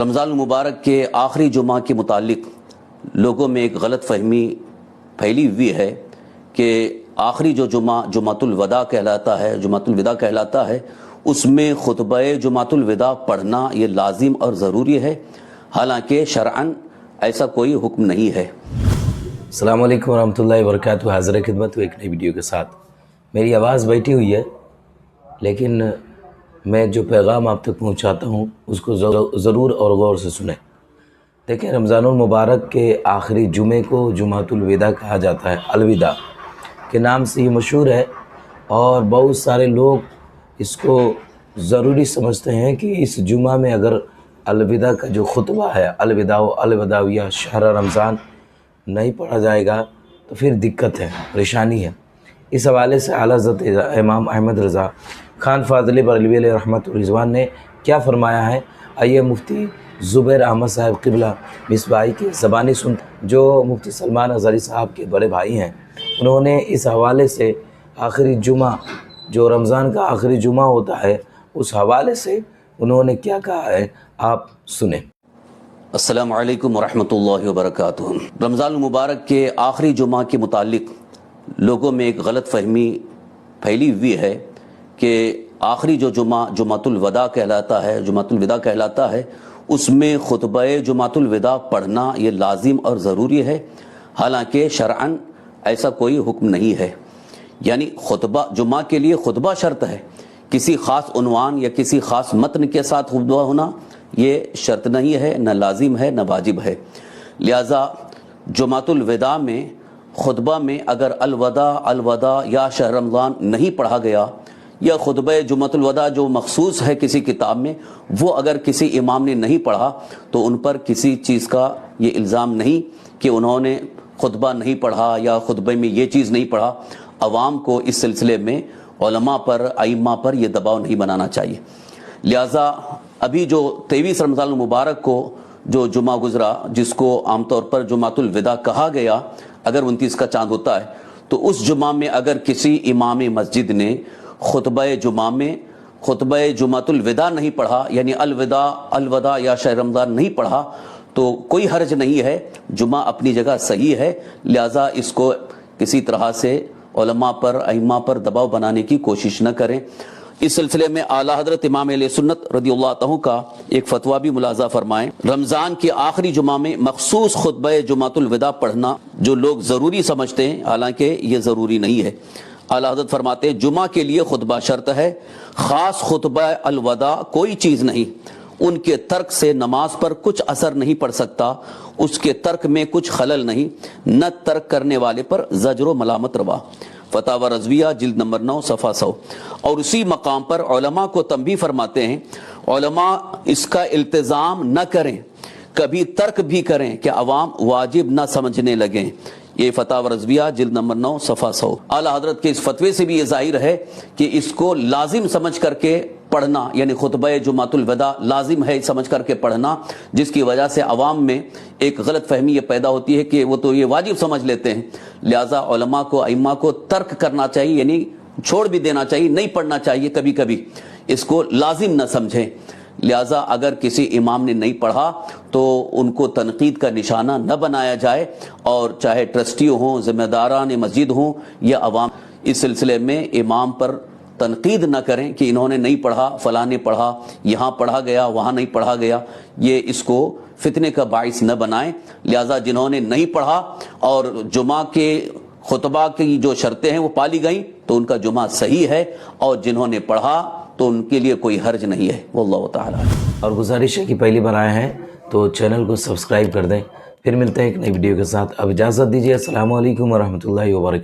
رمضان المبارک کے آخری جمعہ کے متعلق لوگوں میں ایک غلط فہمی پھیلی ہوئی ہے کہ آخری جو جمعہ جمعۃ الوداع کہلاتا ہے اس میں خطبہ جمعۃ الوداع پڑھنا یہ لازم اور ضروری ہے، حالانکہ شرعاً ایسا کوئی حکم نہیں ہے۔ السلام علیکم ورحمۃ اللہ وبرکاتہ۔ حاضر خدمت ایک نئی ویڈیو کے ساتھ۔ میری آواز بیٹھی ہوئی ہے، لیکن میں جو پیغام آپ تک پہنچاتا ہوں اس کو ضرور اور غور سے سنیں۔ دیکھیں، رمضان المبارک کے آخری جمعے کو جمعۃ الوداع کہا جاتا ہے، الوداع کے نام سے یہ مشہور ہے، اور بہت سارے لوگ اس کو ضروری سمجھتے ہیں کہ اس جمعہ میں اگر الوداع کا جو خطبہ ہے، الوداع یا شہر رمضان نہیں پڑھا جائے گا تو پھر دقت ہے، پریشانی ہے۔ اس حوالے سے اعلیٰ حضرت امام احمد رضا خان فاضلی بریلوی علیہ رحمۃ الرضوان نے کیا فرمایا ہے، آئیے مفتی زبیر احمد صاحب قبلہ مصباحی کی زبانی سنتے، جو مفتی سلمان اظہری صاحب کے بڑے بھائی ہیں۔ انہوں نے اس حوالے سے آخری جمعہ جو رمضان کا آخری جمعہ ہوتا ہے اس حوالے سے انہوں نے کیا کہا ہے، آپ سنیں۔ السلام علیکم ورحمۃ اللہ وبرکاتہ۔ رمضان المبارک کے آخری جمعہ کے متعلق لوگوں میں ایک غلط فہمی پھیلی ہوئی ہے کہ آخری جو جمعہ جمعۃ الوداع کہلاتا ہے اس میں خطبہ جمعۃ الوداع پڑھنا یہ لازم اور ضروری ہے، حالانکہ شرعاً ایسا کوئی حکم نہیں ہے۔ یعنی جمعہ کے لیے خطبہ شرط ہے، کسی خاص عنوان یا کسی خاص متن کے ساتھ خطبہ ہونا یہ شرط نہیں ہے، نہ لازم ہے نہ واجب ہے۔ لہٰذا جمعۃ الوداع میں خطبہ میں اگر الوداع یا شہر رمضان نہیں پڑھا گیا، یا خطبہ جمعۃ الوداع جو مخصوص ہے کسی کتاب میں وہ اگر کسی امام نے نہیں پڑھا تو ان پر کسی چیز کا یہ الزام نہیں کہ انہوں نے خطبہ نہیں پڑھا یا خطبے میں یہ چیز نہیں پڑھا۔ عوام کو اس سلسلے میں علماء پر ائمہ پر یہ دباؤ نہیں بنانا چاہیے۔ لہٰذا ابھی جو 23 رمضان المبارک کو جو جمعہ گزرا، جس کو عام طور پر جمعۃ الوداع کہا گیا، اگر 29 کا چاند ہوتا ہے تو اس جمعہ میں اگر کسی امام مسجد نے خطبہ جمعہ میں خطبہ جمعۃ الوداع نہیں پڑھا، یعنی الوداع یا شہر رمضان نہیں پڑھا، تو کوئی حرج نہیں ہے، جمعہ اپنی جگہ صحیح ہے۔ لہٰذا اس کو کسی طرح سے علماء پر ائمہ پر دباؤ بنانے کی کوشش نہ کریں۔ اس سلسلے میں اعلیٰ حضرت امام اہل سنت رضی اللہ عنہ کا ایک فتویٰ بھی ملاحظہ فرمائیں۔ رمضان کے آخری جمعہ میں مخصوص خطبہ جمعۃ الوداع پڑھنا جو لوگ ضروری سمجھتے ہیں، حالانکہ یہ ضروری نہیں ہے۔ اعلیٰ حضرت فرماتے ہیں جمعہ کے لیے خطبہ شرط ہے، خاص خطبہ الوداع کوئی چیز نہیں، ان کے ترک سے نماز پر کچھ اثر نہیں پڑ سکتا، اس کے ترک میں کچھ خلل نہیں، نہ ترک کرنے والے پر زجر و ملامت روا۔ فتاوی رضویہ جلد نمبر 9 صفحہ 100۔ اور اسی مقام پر علماء کو تنبیہ فرماتے ہیں، علماء اس کا التزام نہ کریں، کبھی ترک بھی کریں کہ عوام واجب نہ سمجھنے لگیں۔ یہ فتاوی رضویہ جلد نمبر 9 صفحہ 100۔ اعلیٰ حضرت کے اس فتوے سے بھی یہ ظاہر ہے کہ اس کو لازم سمجھ کر کے پڑھنا، یعنی خطبہ جمعۃ الوداع لازم ہے سمجھ کر کے پڑھنا، جس کی وجہ سے عوام میں ایک غلط فہمی یہ پیدا ہوتی ہے کہ وہ تو یہ واجب سمجھ لیتے ہیں۔ لہٰذا علماء کو ائمہ کو ترک کرنا چاہیے، یعنی چھوڑ بھی دینا چاہیے، نہیں پڑھنا چاہیے، کبھی کبھی اس کو لازم نہ سمجھیں۔ لہٰذا اگر کسی امام نے نہیں پڑھا تو ان کو تنقید کا نشانہ نہ بنایا جائے، اور چاہے ٹرسٹی ہوں، ذمہ داران مسجد ہوں یا عوام، اس سلسلے میں امام پر تنقید نہ کریں کہ انہوں نے نہیں پڑھا، فلاں نے پڑھا، یہاں پڑھا گیا وہاں نہیں پڑھا گیا، یہ اس کو فتنے کا باعث نہ بنائیں۔ لہٰذا جنہوں نے نہیں پڑھا اور جمعہ کے خطبہ کی جو شرطیں ہیں وہ پالی گئیں تو ان کا جمعہ صحیح ہے، اور جنہوں نے پڑھا تو ان کے لیے کوئی حرج نہیں ہے، واللہ تعالیٰ۔ اور گزارش ہے کہ پہلی بار آئے ہیں تو چینل کو سبسکرائب کر دیں۔ پھر ملتے ہیں ایک نئی ویڈیو کے ساتھ، اب اجازت دیجیے، السلام علیکم ورحمۃ اللہ وبرکاتہ۔